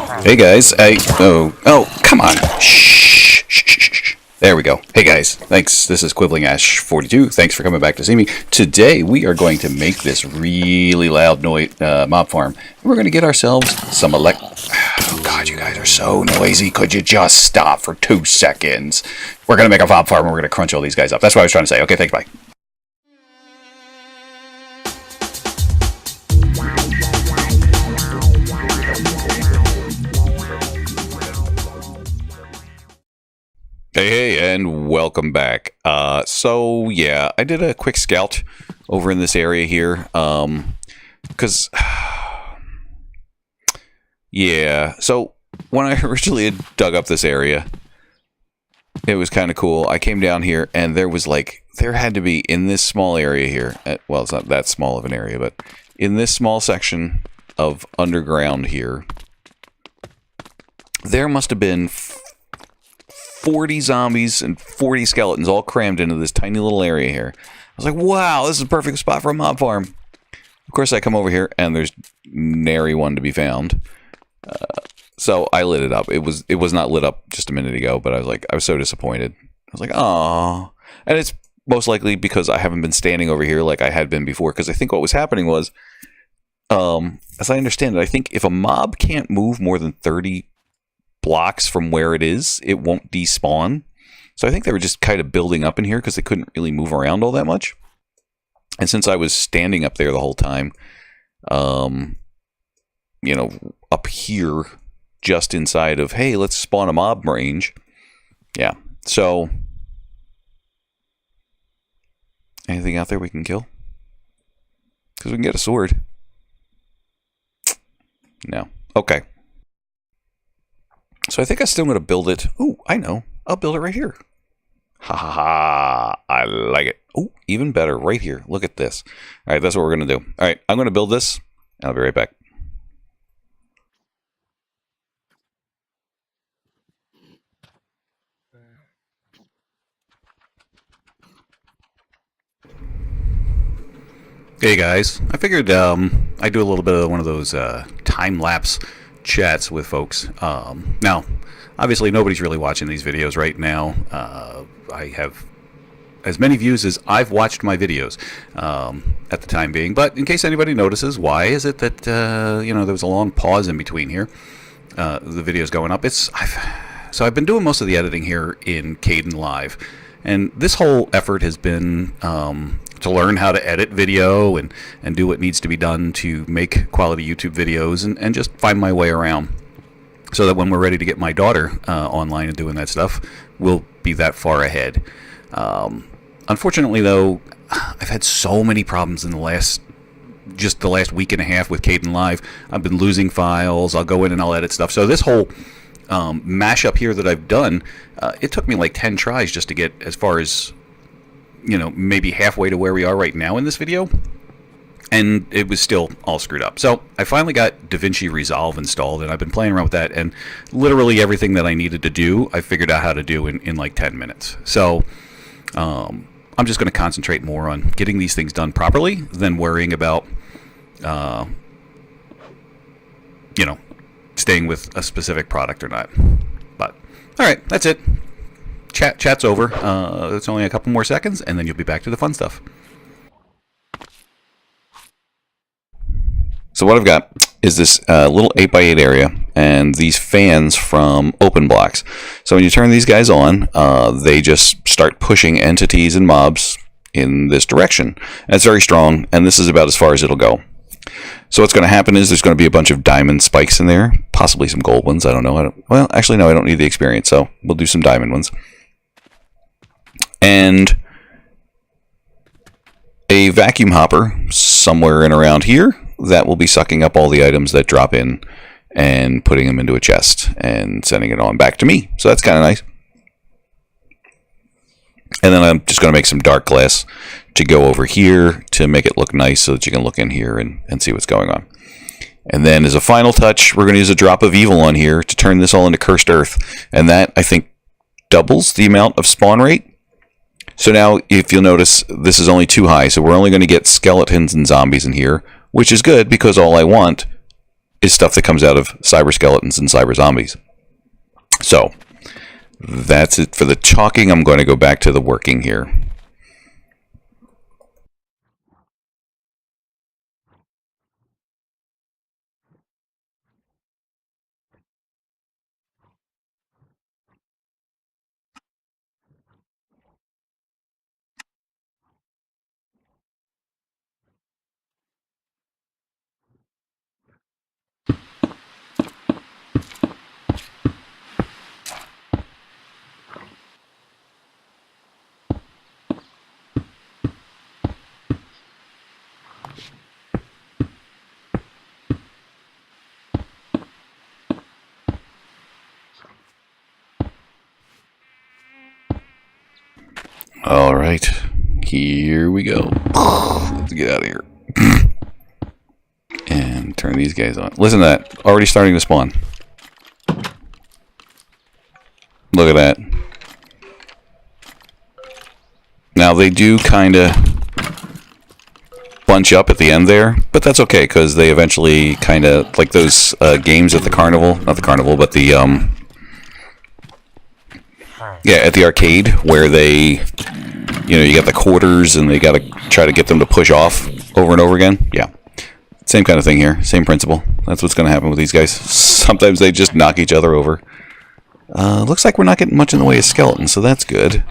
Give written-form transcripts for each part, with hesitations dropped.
Hey guys, oh, come on. Shh, shh, shh, shh, shh. There we go. Hey guys, thanks. This is Quibbling Ash 42. Thanks for coming back to see me. Today we are going to make this really loud mob farm. We're going to get ourselves some Oh God, you guys are so noisy. Could you just stop for 2 seconds? We're going to make a mob farm and we're going to crunch all these guys up. That's what I was trying to say. Okay, thanks, bye. Hey, and welcome back. So yeah, I did a quick scout over in this area here, because, yeah, so when I originally had dug up this area, it was kind of cool. I came down here, and there had to be, in this small area here, well, it's not that small of an area, but in this small section of underground here, there must have been 40 zombies and 40 skeletons all crammed into this tiny little area here. I was like, wow, this is a perfect spot for a mob farm. Of course, I come over here, and there's nary one to be found. So I lit it up. It was not lit up just a minute ago, but I was so disappointed. I was like, oh. And it's most likely because I haven't been standing over here like I had been before, because I think what was happening was, as I understand it, I think if a mob can't move more than 30 blocks from where it is, it won't despawn. So I think they were just kind of building up in here because they couldn't really move around all that much. And since I was standing up there the whole time, you know, up here, just inside of, hey, let's spawn a mob range. Yeah. So, anything out there we can kill? Because we can get a sword. No. Okay. So I think I'm still going to build it. Ooh, I know. I'll build it right here. Ha ha ha. I like it. Ooh, even better. Right here. Look at this. All right, that's what we're going to do. All right, I'm going to build this, and I'll be right back. Hey guys. I figured I'd do a little bit of one of those time-lapse chats with folks. Now, obviously nobody's really watching these videos right now. I have as many views as I've watched my videos at the time being, but in case anybody notices, why is it that you know, there was a long pause in between here, the videos going up? So I've been doing most of the editing here in Caden Live, and this whole effort has been to learn how to edit video and do what needs to be done to make quality YouTube videos and just find my way around, so that when we're ready to get my daughter online and doing that stuff, we'll be that far ahead. Unfortunately, though, I've had so many problems in the last week and a half with Caden Live. I've been losing files. I'll go in and I'll edit stuff. So this whole mashup here that I've done, it took me like 10 tries just to get as far as, you know, maybe halfway to where we are right now in this video, and it was still all screwed up. So I finally got DaVinci Resolve installed, and I've been playing around with that, and literally everything that I needed to do, I figured out how to do in like 10 minutes. So I'm just going to concentrate more on getting these things done properly than worrying about, you know, staying with a specific product or not. But, all right, that's it. Chat's over. It's only a couple more seconds, and then you'll be back to the fun stuff. So what I've got is this little 8x8 area, and these fans from OpenBlocks. So when you turn these guys on, they just start pushing entities and mobs in this direction. And it's very strong, and this is about as far as it'll go. So what's going to happen is there's going to be a bunch of diamond spikes in there, possibly some gold ones. I don't know. Well, actually, no, I don't need the experience, so we'll do some diamond ones. And a vacuum hopper somewhere in around here that will be sucking up all the items that drop in and putting them into a chest and sending it on back to me. So that's kind of nice. And then I'm just going to make some dark glass to go over here to make it look nice so that you can look in here and see what's going on. And then as a final touch, we're going to use a drop of evil on here to turn this all into cursed earth. And that, I think, doubles the amount of spawn rate. So now, if you'll notice, this is only too high, so we're only going to get skeletons and zombies in here, which is good because all I want is stuff that comes out of cyber skeletons and cyber zombies. So that's it for the talking. I'm going to go back to the working here. All right, here we go. Let's get out of here. And turn these guys on. Listen to that. Already starting to spawn. Look at that. Now they do kind of bunch up at the end there, but that's okay because they eventually kind of, like those games at the carnival, not the carnival, but the yeah, at the arcade where they, you know, you got the quarters and they got to try to get them to push off over and over again. Yeah, same kind of thing here, same principle. That's what's going to happen with these guys. Sometimes they just knock each other over. Looks like we're not getting much in the way of skeletons, so that's good.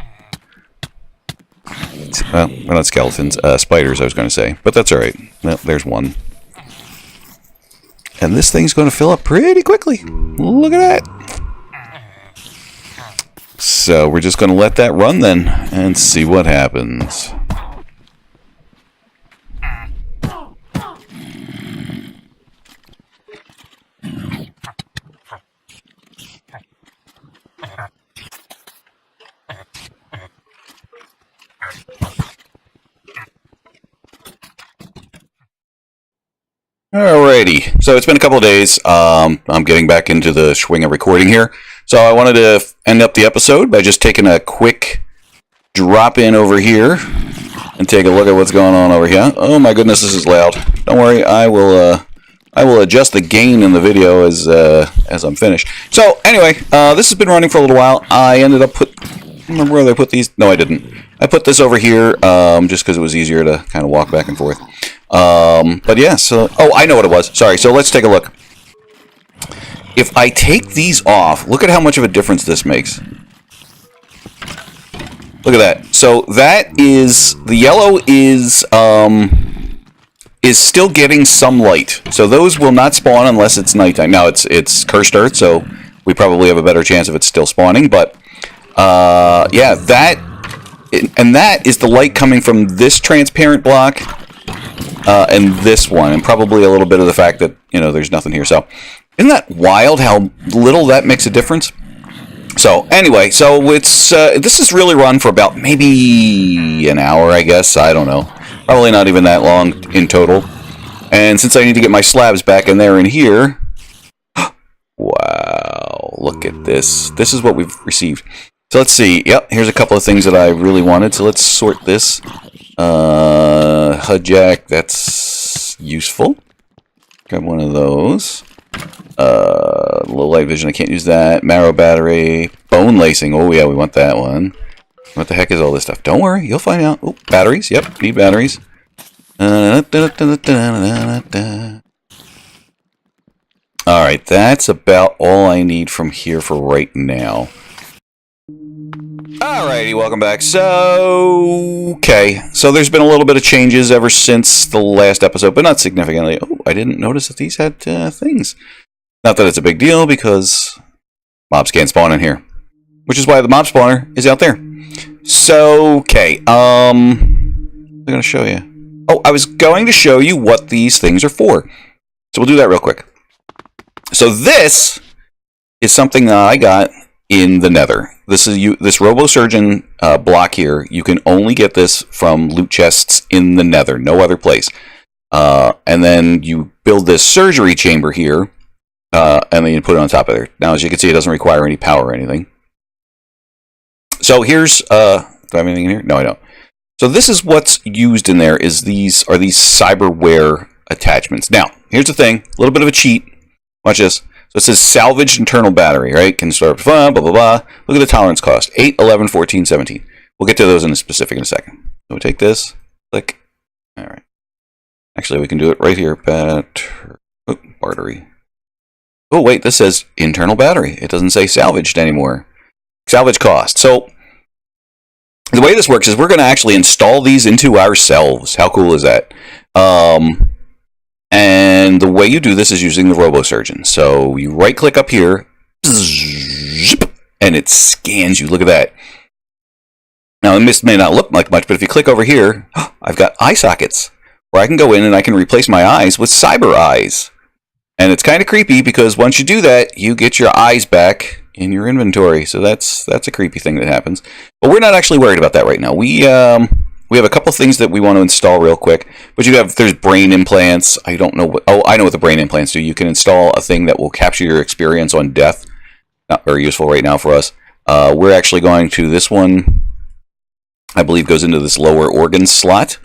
Well, we're not skeletons, spiders I was going to say, but that's alright. Well, there's one. And this thing's going to fill up pretty quickly. Look at that. So we're just going to let that run then and see what happens. Alrighty, so it's been a couple of days. I'm getting back into the swing of recording here. So I wanted to end up the episode by just taking a quick drop in over here and take a look at what's going on over here. Oh my goodness, this is loud. Don't worry, I will adjust the gain in the video as I'm finished. So anyway, this has been running for a little while. I ended up remember where I put these? No, I didn't. I put this over here just because it was easier to kind of walk back and forth. But yeah, so oh, I know what it was. Sorry. So let's take a look. If I take these off, look at how much of a difference this makes. Look at that. So that is, the yellow is still getting some light. So those will not spawn unless it's nighttime. Now it's cursed earth, so we probably have a better chance if it's still spawning. But yeah, that is the light coming from this transparent block and this one, and probably a little bit of the fact that, you know, there's nothing here. So isn't that wild how little that makes a difference? So anyway, so it's this is really run for about maybe an hour, I guess. I don't know. Probably not even that long in total. And since I need to get my slabs back in there and here, wow, look at this. This is what we've received. So let's see. Yep, here's a couple of things that I really wanted. So let's sort this. HUD jack, that's useful. Grab one of those. Low light vision, I can't use that. Marrow battery. Bone lacing, oh yeah, we want that one. What the heck is all this stuff? Don't worry, you'll find out. Oh, batteries, yep, need batteries. Alright, that's about all I need from here for right now. Alrighty, welcome back. So, okay. So there's been a little bit of changes ever since the last episode, but not significantly. Oh, I didn't notice that these had things. Not that it's a big deal, because mobs can't spawn in here. Which is why the mob spawner is out there. So, okay. I'm going to show you. Oh, I was going to show you what these things are for. So we'll do that real quick. So this is something that I got in the Nether. This is this RoboSurgeon block here. You can only get this from loot chests in the Nether, no other place. And then you build this surgery chamber here, and then you put it on top of there. Now, as you can see, it doesn't require any power or anything. So here's do I have anything in here? No, I don't. So this is what's used in there. These cyberware attachments. Now, here's the thing: a little bit of a cheat. Watch this. So it says salvaged internal battery, right? Can start blah, blah, blah. Look at the tolerance cost. 8, 11, 14, 17. We'll get to those in a specific in a second. So we take this, click. All right. Actually, we can do it right here. Battery. Oh, wait, this says internal battery. It doesn't say salvaged anymore. Salvage cost. So the way this works is we're going to actually install these into ourselves. How cool is that? And the way you do this is using the RoboSurgeon. So you right-click up here, and it scans you. Look at that. Now, this may not look like much, but if you click over here, I've got eye sockets where I can go in and I can replace my eyes with cyber eyes. And it's kind of creepy because once you do that, you get your eyes back in your inventory. So that's a creepy thing that happens. But we're not actually worried about that right now. We have a couple things that we want to install real quick. But there's brain implants. I don't know what. Oh, I know what the brain implants do. You can install a thing that will capture your experience on death. Not very useful right now for us. We're actually going to this one. I believe goes into this lower organ slot.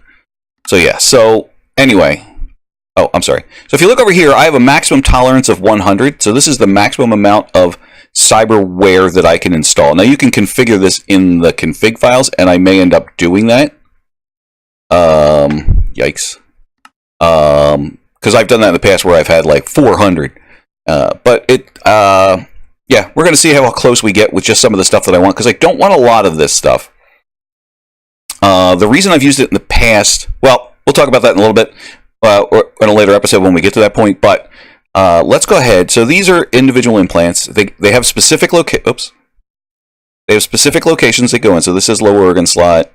So yeah. So anyway. Oh, I'm sorry. So if you look over here, I have a maximum tolerance of 100. So this is the maximum amount of cyberware that I can install. Now you can configure this in the config files, and I may end up doing that. Yikes. Because I've done that in the past where I've had like 400. But yeah, we're going to see how close we get with just some of the stuff that I want, because I don't want a lot of this stuff. The reason I've used it in the past, well, we'll talk about that in a little bit. Or in a later episode when we get to that point, but let's go ahead. So these are individual implants. They have specific They have specific locations they go in. So this is lower organ slot.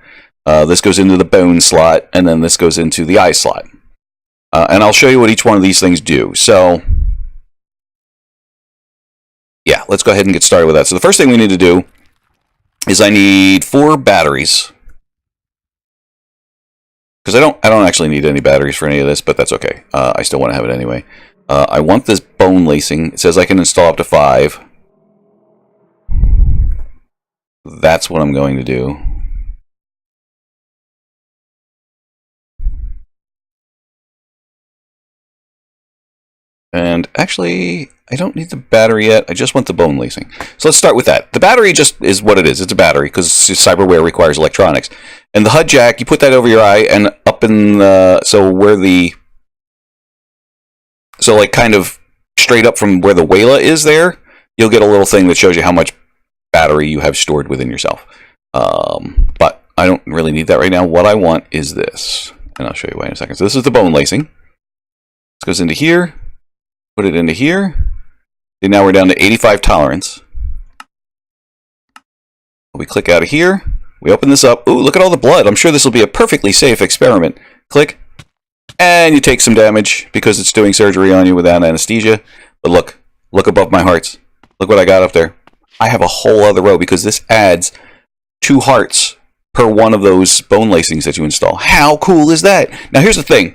This goes into the bone slot, and then this goes into the eye slot. And I'll show you what each one of these things do. So yeah, let's go ahead and get started with that. So the first thing we need to do is I need 4 batteries. Because I don't actually need any batteries for any of this, but that's okay. I still want to have it anyway. I want this bone lacing. It says I can install up to 5. That's what I'm going to do. And actually, I don't need the battery yet. I just want the bone lacing. So let's start with that. The battery just is what it is. It's a battery because cyberware requires electronics. And the HUD jack, you put that over your eye and up in the... So like kind of straight up from where the Wayla is there, you'll get a little thing that shows you how much battery you have stored within yourself. But I don't really need that right now. What I want is this. And I'll show you why in a second. So this is the bone lacing. This goes into here. Put it into here. And now we're down to 85 tolerance. We click out of here. We open this up. Ooh, look at all the blood. I'm sure this will be a perfectly safe experiment. Click. And you take some damage because it's doing surgery on you without anesthesia. But look above my hearts. Look what I got up there. I have a whole other row because this adds 2 hearts per one of those bone lacings that you install. How cool is that? Now here's the thing.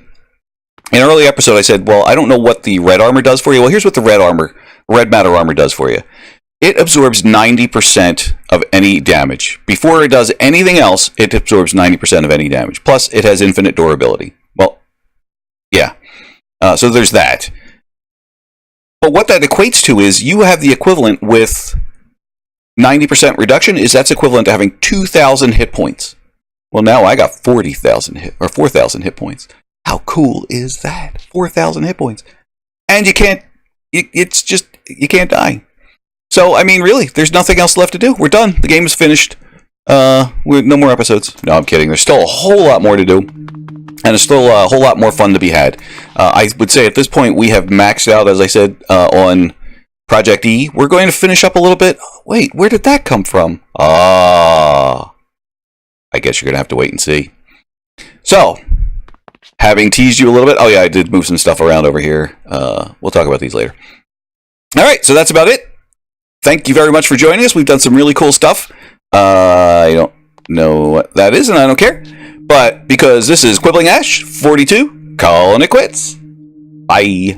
In an early episode I said, well, I don't know what the red armor does for you. Well, here's what the red matter armor does for you. It absorbs 90% of any damage. Before it does anything else, it absorbs 90% of any damage. Plus, it has infinite durability. Well, yeah. So there's that. But what that equates to is you have the equivalent with 90% reduction. That's equivalent to having 2,000 hit points. Well, now I got 4,000 hit points. How cool is that? 4,000 hit points. And you can't, you can't die. So, I mean, really, there's nothing else left to do. We're done. The game is finished. No more episodes. No, I'm kidding. There's still a whole lot more to do. And there's still a whole lot more fun to be had. I would say at this point we have maxed out, as I said, on Project E. We're going to finish up a little bit. Wait, where did that come from? I guess you're going to have to wait and see. So, having teased you a little bit. Oh, yeah, I did move some stuff around over here. We'll talk about these later. All right, so that's about it. Thank you very much for joining us. We've done some really cool stuff. I don't know what that is, and I don't care. But because this is Quibbling Ash 42, calling it quits. Bye.